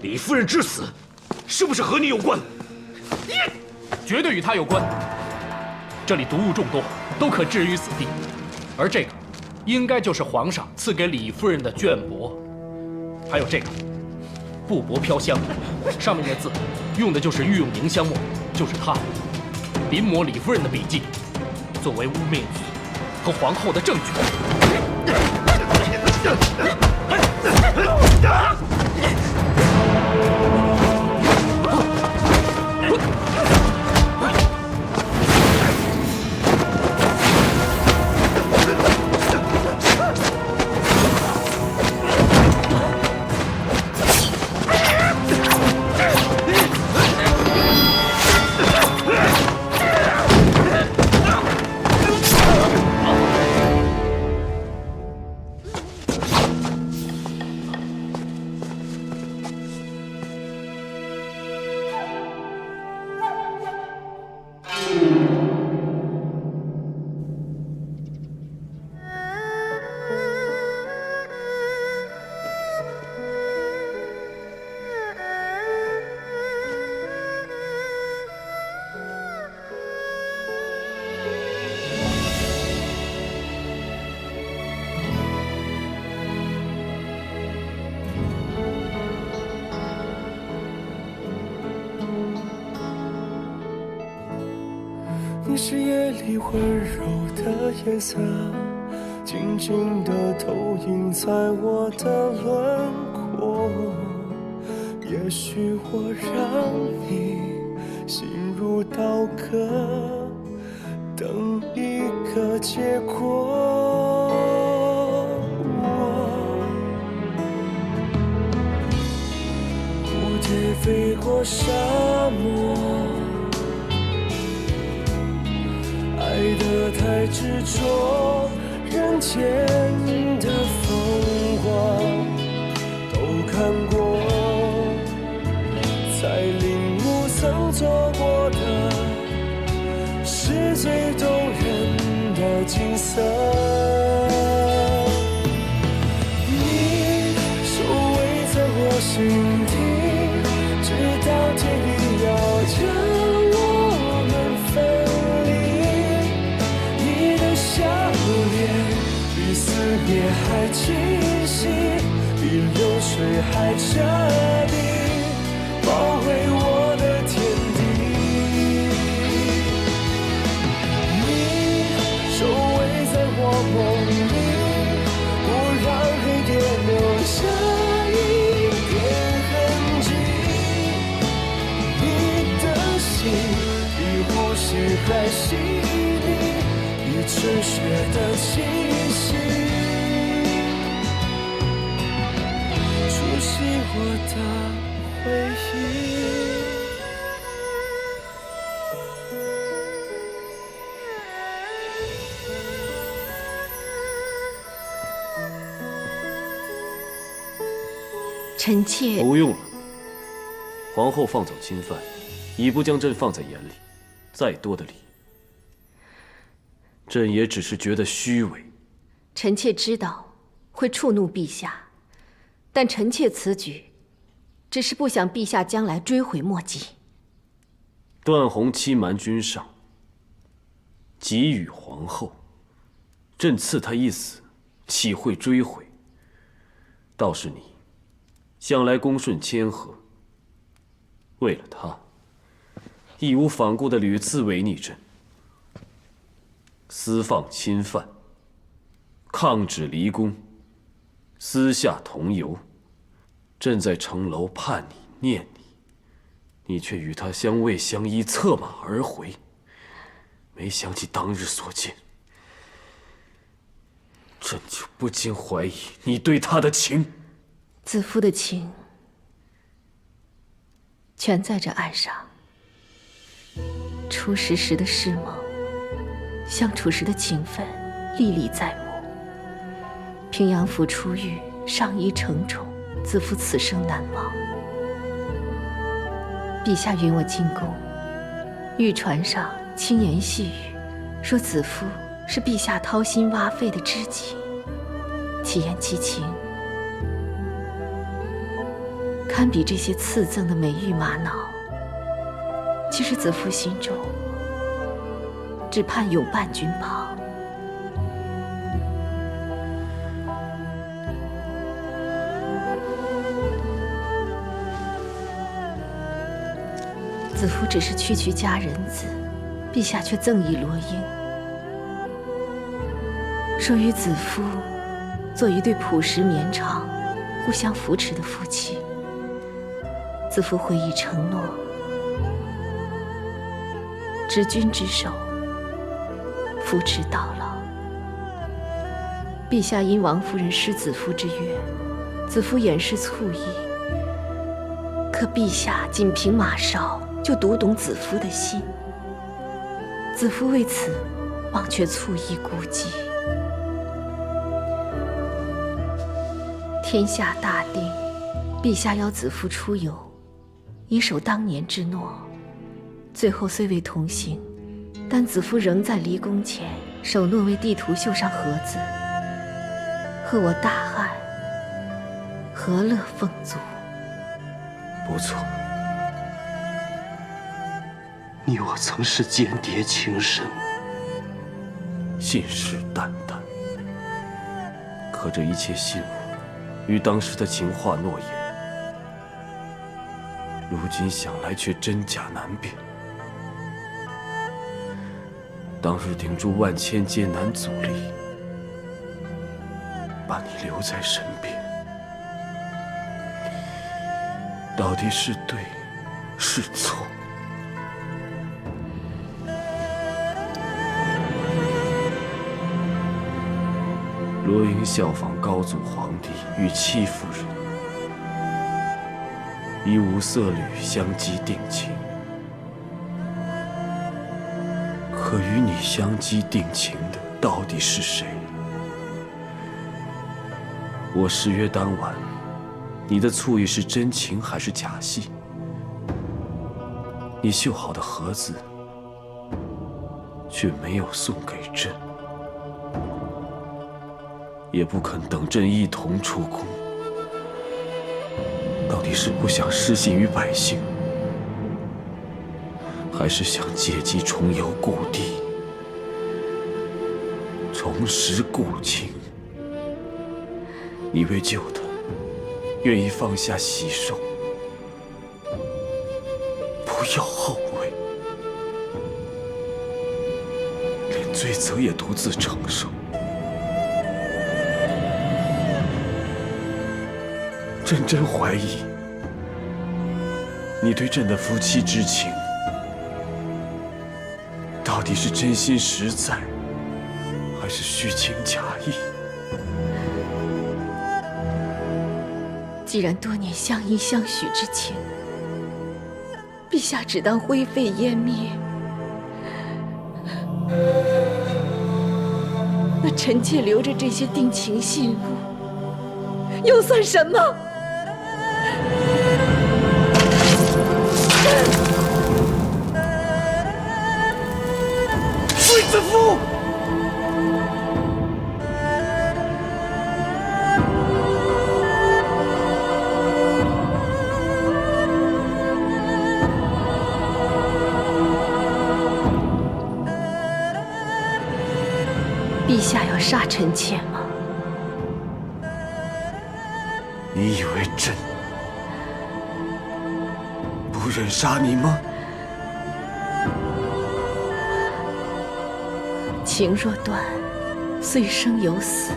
李夫人之死，是不是和你有关？绝对与他有关。这里毒物众多，都可置于死地。而这个，应该就是皇上赐给李夫人的绢帛。还有这个。布帛飘香，上面的字用的就是御用凝香墨，就是他临摹李夫人的笔迹，作为污蔑你和皇后的证据。你是夜里温柔的颜色，静静地投影在我的轮廓。也许我让你心如刀割，等一个结果。蝴蝶飞过沙漠，爱得太执着，人间的风光都看过，才领悟曾做过的是最动人的景色。你守卫在我心底，直到天意要将我们分离。你的笑脸比思念还清晰，比流水还彻底，包围我的天地。你守卫在我梦里，不让黑夜留下一点痕迹。你的心比呼吸还细腻，比春雪的气息，触袭我的回忆。臣妾不用了。皇后放走亲犯，已不将朕放在眼里，再多的礼，朕也只是觉得虚伪。臣妾知道会触怒陛下，但臣妾此举只是不想陛下将来追悔莫及。段宏欺瞒君上，给予皇后，朕赐他一死，岂会追悔？倒是你，向来恭顺谦和，为了他，义无反顾地屡次违逆朕，私放亲犯，抗旨离宫，私下同游。朕在城楼盼你念你，你却与他相偎相依，策马而回。没想起当日所见，朕就不禁怀疑你对他的情。子夫的情全在这岸上。初识时的誓盟，相处时的情分，历历在目。平阳府出狱，上衣承宠，子夫此生难忘。陛下允我进宫，御船上轻言细语，说子夫是陛下掏心挖肺的知己，其言其情，堪比这些赐赠的美玉玛瑙。其实子夫心中只盼永伴君旁。子夫只是区佳人子，陛下却赠以罗缨，说与子夫做一对朴实绵长、互相扶持的夫妻。子夫回忆承诺，执君之手，扶持到老。陛下因王夫人失子夫之约，子夫掩饰醋意。可陛下仅凭马少，就读懂子夫的心。子夫为此忘却醋意孤寂。天下大定，陛下邀子夫出游，以守当年之诺。最后虽未同行，但子夫仍在离宫前守诺，为地图绣上盒子，和我大汉和乐凤族。不错，你我曾是间谍情深，信誓旦旦。可这一切信物与当时的情话诺言，如今想来却真假难辨。当日顶住万千艰难阻力，把你留在身边，到底是对是错？罗云效仿高祖皇帝与戚夫人，以五色缕相机定情。可与你相机定情的到底是谁？我誓约当晚，你的醋意是真情还是假戏？你绣好的盒子，却没有送给朕，也不肯等朕一同出宫。到底是不想失信于百姓，还是想借机重游故地，重拾故情？你为救他，愿意放下喜寿，不要后悔，连罪责也独自承受。朕真怀疑，你对朕的夫妻之情，到底是真心实在，还是虚情假意？既然多年相依相许之情，陛下只当灰飞烟灭，那臣妾留着这些定情信物，又算什么？卫子夫！陛下要杀臣妾吗？你以为朕不忍杀你吗？情若断，遂生有死。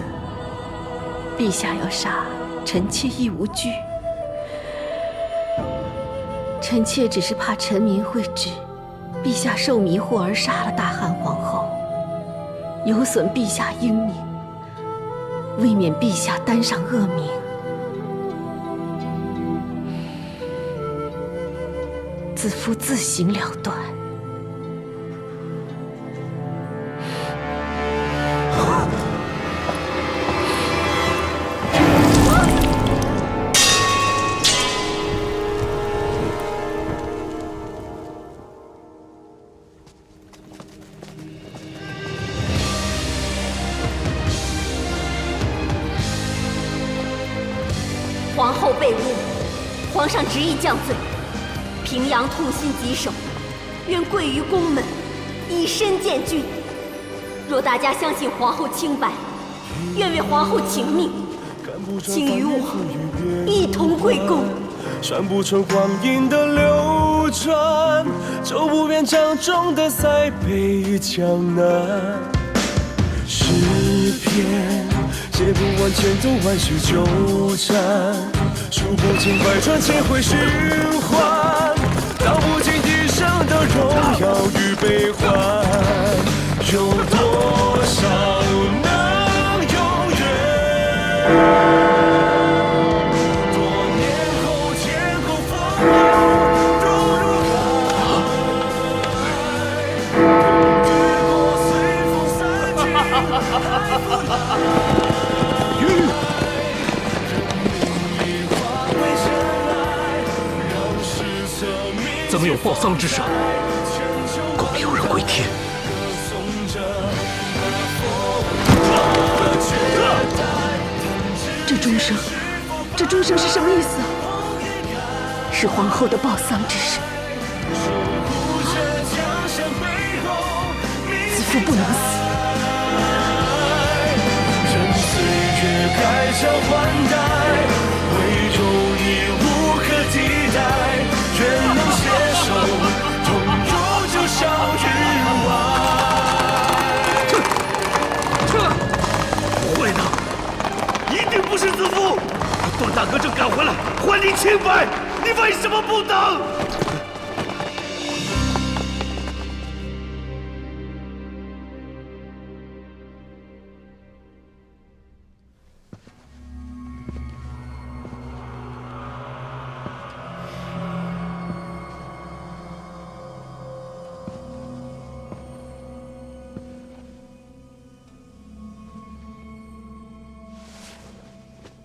陛下要杀臣妾亦无惧，臣妾只是怕臣民会知陛下受迷惑而杀了大汉皇后，有损陛下英名，未免陛下担上恶名。子夫自行了断。皇后被诬，皇上执意降罪，平阳痛心疾首，愿跪于宫门，以身荐君。若大家相信皇后清白，愿为皇后请命，请与我一同归宫。算不穿光阴的流转，走不遍掌中的塞北江南。诗篇写不完千头万绪纠缠，数不尽百转千回循环，道不尽一生的荣耀与悲欢，有多少能永远？多年后天后风流如海，越过随风散尽。怎么有报丧之声？共有人归天。这钟声是什么意思？是皇后的报丧之声。子夫不能死。任岁月改朝换代，唯有你无可替代。愿能携手同入九霄云外。不是自负！段大哥正赶回来，还你清白，你为什么不等？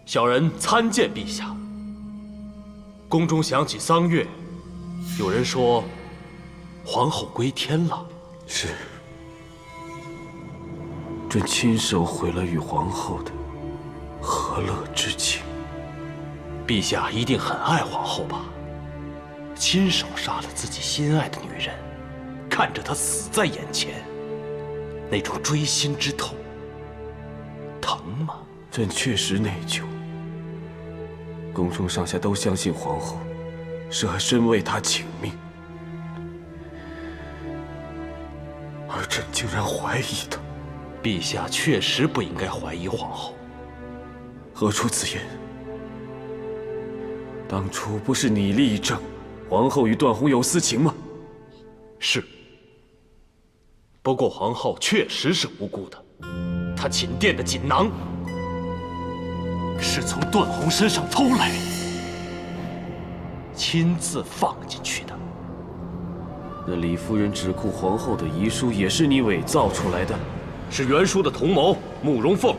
小人参见陛下。宫中响起丧乐，有人说皇后归天了。是，朕亲手毁了与皇后的和乐之情。陛下一定很爱皇后吧？亲手杀了自己心爱的女人，看着她死在眼前，那种锥心之痛，疼吗？朕确实内疚。宫中上下都相信皇后舍身为他请命，而朕竟然怀疑她。陛下确实不应该怀疑皇后。何出此言？当初不是你力证皇后与段宏有私情吗？是。不过皇后确实是无辜的，她寝殿的锦囊是从段宏身上偷来的，亲自放进去的。那李夫人指控皇后的遗书也是你伪造出来的？是袁术的同谋慕容凤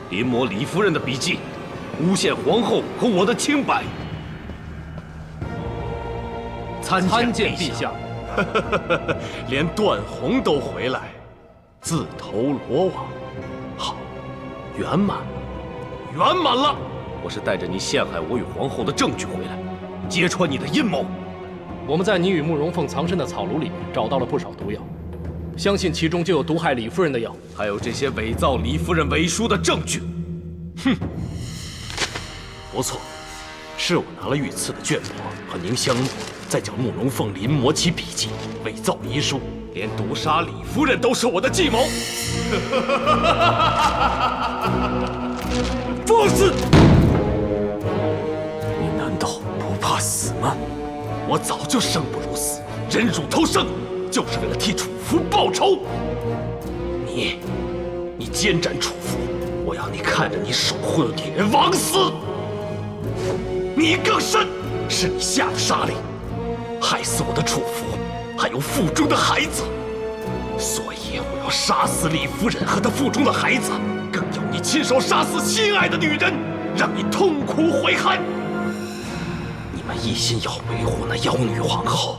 临摹李夫人的笔记，诬陷皇后和我的清白。参见陛下。连段宏都回来，自投罗网，好，圆满。圆满了！我是带着你陷害我与皇后的证据回来，揭穿你的阴谋。我们在你与慕容凤藏身的草庐里面找到了不少毒药，相信其中就有毒害李夫人的药，还有这些伪造李夫人遗书的证据。哼，不错，是我拿了御赐的绢帛和凝香木，再叫慕容凤临摹其笔记，伪造遗书，连毒杀李夫人都是我的计谋。放肆！你难道不怕死吗？我早就生不如死，忍辱偷生，就是为了替楚服报仇。你奸斩楚服，我要你看着你守护的女人枉死。你更甚，是你下的杀令，害死我的楚服，还有腹中的孩子。所以我要杀死李夫人和她腹中的孩子。更要你亲手杀死心爱的女人，让你痛苦悔恨。你们一心要维护那妖女皇后，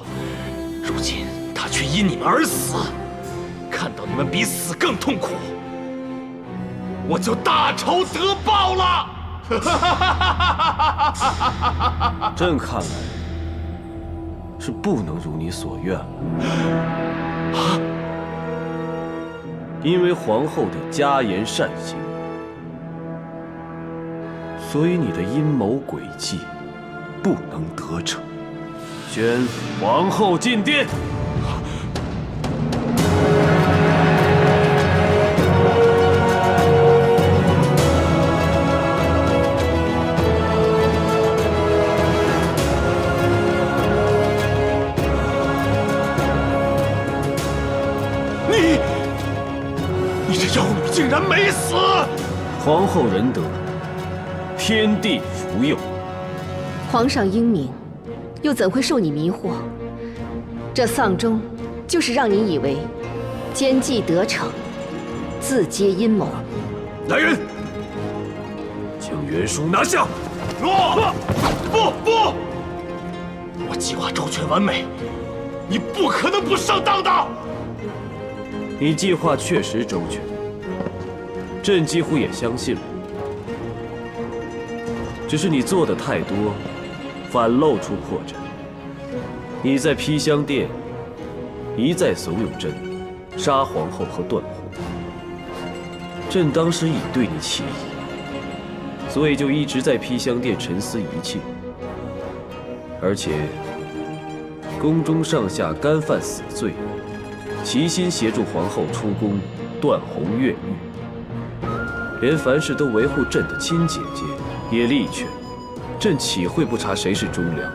如今她却因你们而死，看到你们比死更痛苦，我就大仇得报了。朕看来是不能如你所愿了。因为皇后的加言善行，所以你的阴谋诡计不能得逞。宣皇后进殿。竟然没死！皇后仁德，天地福佑。皇上英明，又怎会受你迷惑？这丧钟，就是让你以为奸计得逞，自揭阴谋。来人，将袁术拿下！不！我计划周全完美，你不可能不上当的。你计划确实周全。朕几乎也相信了，只是你做的太多，反露出破绽。你在披香殿一再怂恿朕杀皇后和段宏，朕当时已对你起疑，所以就一直在披香殿沉思一切。而且宫中上下干犯死罪，齐心协助皇后出宫，段宏越狱。连凡事都维护朕的亲姐姐也力劝，朕岂会不查谁是忠良，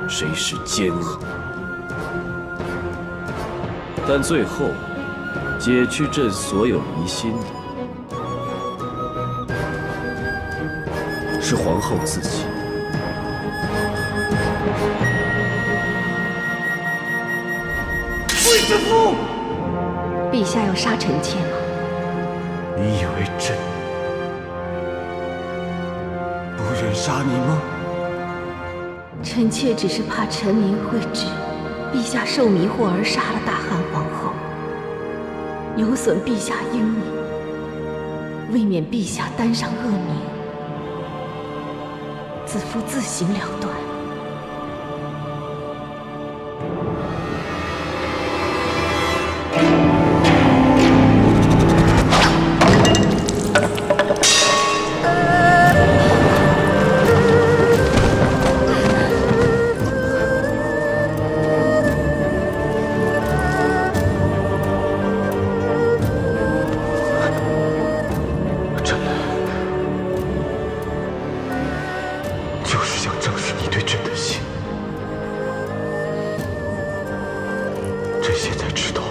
谁是奸恶？但最后解去朕所有疑心的，是皇后自己。卫子夫，陛下要杀臣妾吗？你以为朕不愿杀你吗？臣妾只是怕臣民会指陛下受迷惑而杀了大汉皇后，有损陛下英名，未免陛下担上恶名，子夫自行了断。就是想证实你对朕的心。朕现在知道了。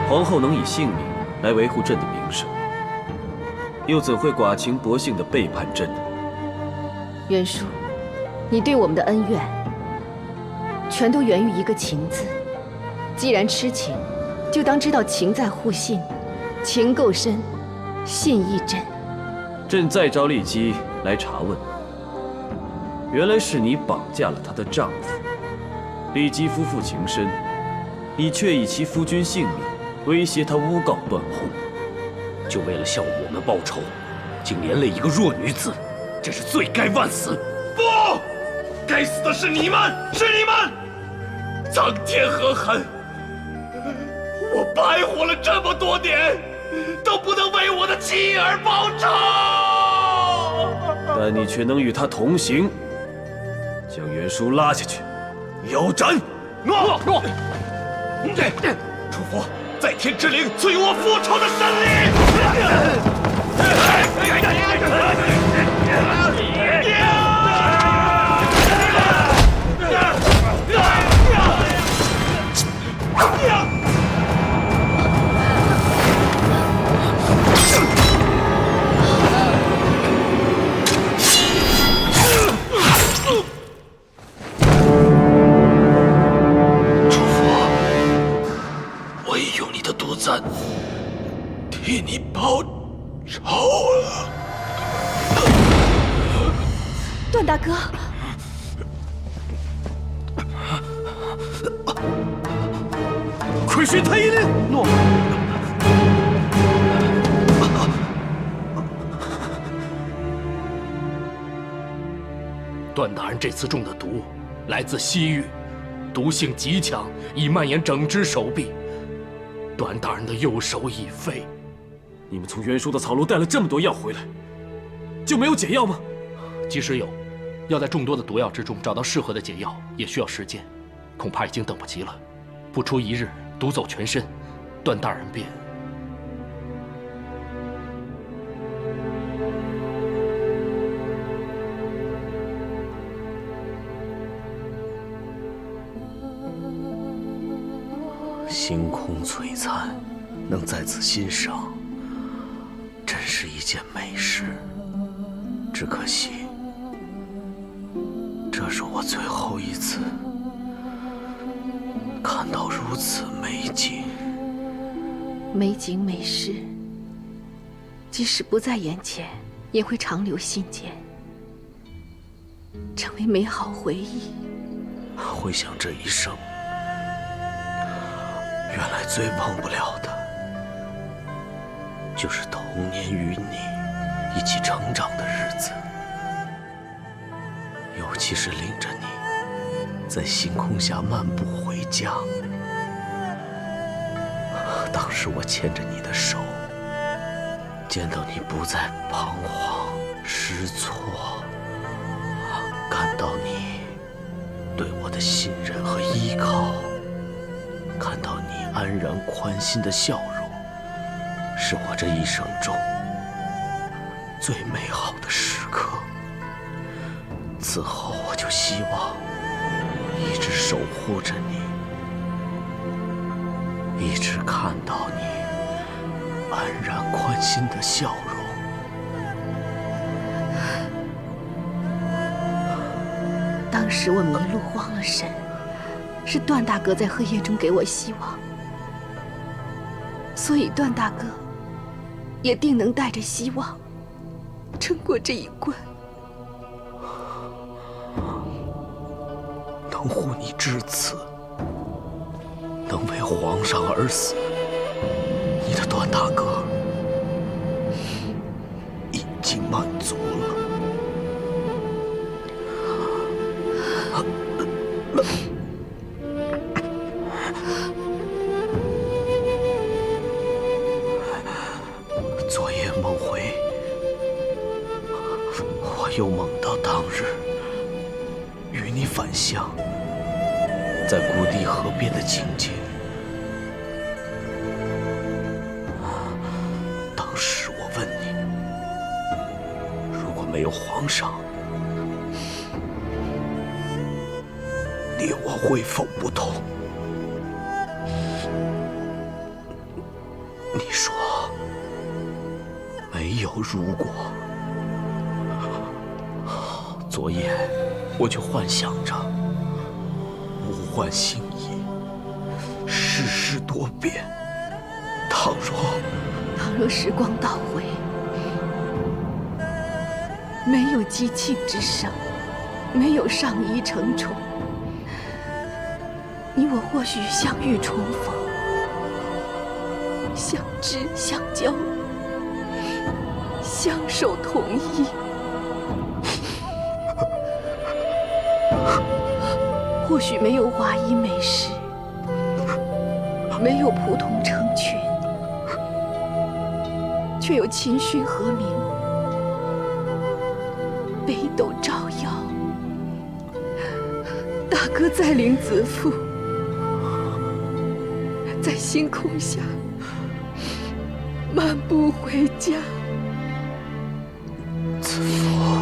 皇后能以性命来维护朕的名声，又怎会寡情薄幸地背叛朕呢？袁叔，你对我们的恩怨，全都源于一个情字。既然痴情，就当知道情在互信，情够深，信亦真。朕再召丽姬来查问，原来是你绑架了她的丈夫。丽姬夫妇情深，你却以其夫君性命威胁他诬告段后，就为了向我们报仇，竟连累一个弱女子，真是罪该万死！不，该死的是你们，是你们！苍天何痕！我白活了这么多年，都不能为我的妻儿报仇。但你却能与他同行，将袁术拉下去，腰斩！楚服，在天之灵赐予我复仇的神力！独赞替你报仇了，段大哥，快宣太医令！诺。段大人这次中的毒来自西域，毒性极强，已蔓延整只手臂。段大人的右手已废。你们从袁术的草庐带了这么多药回来，就没有解药吗？即使有，要在众多的毒药之中找到适合的解药，也需要时间，恐怕已经等不及了。不出一日，毒走全身，段大人便……星空璀璨，能在此欣赏，真是一件美事。只可惜，这是我最后一次看到如此美景。美景美事，即使不在眼前，也会长留心间，成为美好回忆。回想这一生，原来最忘不了的，就是童年与你一起成长的日子，尤其是领着你在星空下漫步回家。当时我牵着你的手，见到你不再彷徨失措，感到你对我的信任和依靠。看到你安然宽心的笑容，是我这一生中最美好的时刻。此后我就希望一直守护着你，一直看到你安然宽心的笑容。当时我迷路慌了神，是段大哥在黑夜中给我希望，所以段大哥也定能带着希望撑过这一关。能护你至此，能为皇上而死，你的段大哥已经满足了。昨夜梦回，我又梦到当日与你返乡，在谷地河边的情景。当时我问你，如果没有皇上，你我会否不同？你说没有如果。昨夜我却幻想着物换星移，世事多变。倘若时光倒回，没有姬庆之生，没有上衣承宠，你我或许相遇重逢，相知相交，相守同衣。或许没有华衣美食，没有仆童成群，却有琴讯和鸣，北斗照耀。大哥再领子父，在星空下漫步回家。子父。